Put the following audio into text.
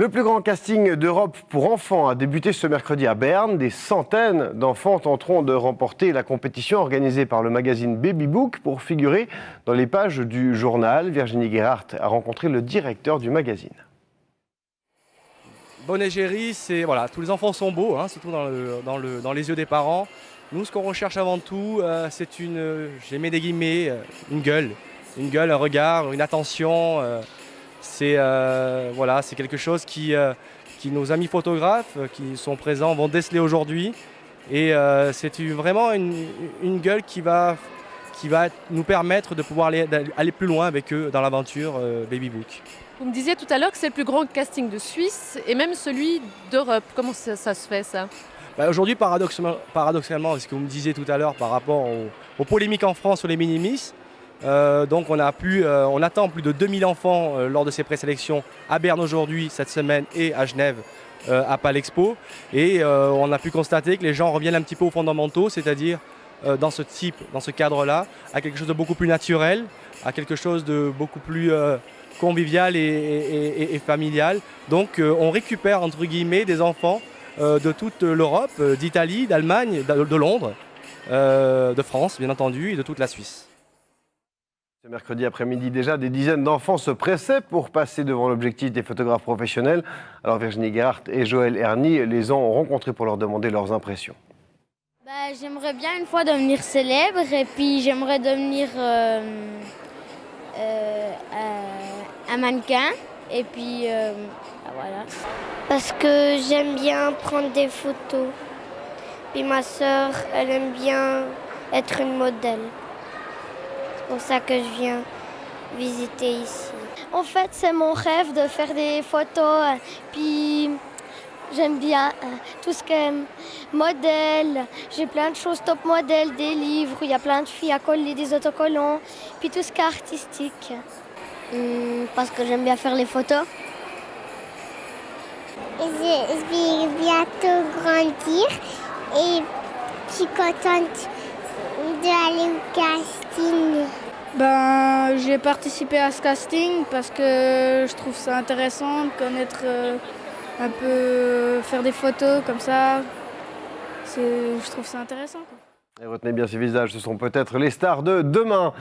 Le plus grand casting d'Europe pour enfants a débuté ce mercredi à Berne. Des centaines d'enfants tenteront de remporter la compétition organisée par le magazine Baby Book pour figurer dans les pages du journal. Virginie Gerhardt a rencontré le directeur du magazine. Bonne égérie, c'est voilà, tous les enfants sont beaux, hein, surtout dans les yeux des parents. Nous, ce qu'on recherche avant tout, c'est j'ai mis des guillemets, une gueule, un regard, une attention. C'est quelque chose qui nos amis photographes qui sont présents vont déceler aujourd'hui. Et c'est vraiment une gueule qui va nous permettre de pouvoir aller plus loin avec eux dans l'aventure Baby Book. Vous me disiez tout à l'heure que c'est le plus grand casting de Suisse et même celui d'Europe. Comment ça se fait ça ? Aujourd'hui, paradoxalement, ce que vous me disiez tout à l'heure par rapport aux polémiques en France sur les mini-miss, donc on attend plus de 2000 enfants lors de ces présélections à Berne aujourd'hui, cette semaine, et à Genève à Palexpo. Et on a pu constater que les gens reviennent un petit peu aux fondamentaux, c'est-à-dire dans ce cadre-là, à quelque chose de beaucoup plus naturel, à quelque chose de beaucoup plus convivial et familial. Donc on récupère entre guillemets des enfants de toute l'Europe, d'Italie, d'Allemagne, de Londres, de France bien entendu et de toute la Suisse. Ce mercredi après-midi déjà, des dizaines d'enfants se pressaient pour passer devant l'objectif des photographes professionnels. Alors Virginie Gerhardt et Joël Herny les ont rencontrés pour leur demander leurs impressions. J'aimerais bien une fois devenir célèbre et puis j'aimerais devenir un mannequin et puis voilà. Parce que j'aime bien prendre des photos. Puis ma sœur, elle aime bien être une modèle. C'est pour ça que je viens visiter ici. En fait, c'est mon rêve de faire des photos. Puis j'aime bien tout ce qui est modèle. J'ai plein de choses top modèle, des livres. Il y a plein de filles à coller, des autocollants. Puis tout ce qui est artistique. Parce que j'aime bien faire les photos. Je vais bientôt grandir et je suis contente d'aller au casting. J'ai participé à ce casting parce que je trouve ça intéressant de connaître un peu, faire des photos comme ça. Je trouve ça intéressant, quoi. Et retenez bien ces visages, ce sont peut-être les stars de demain.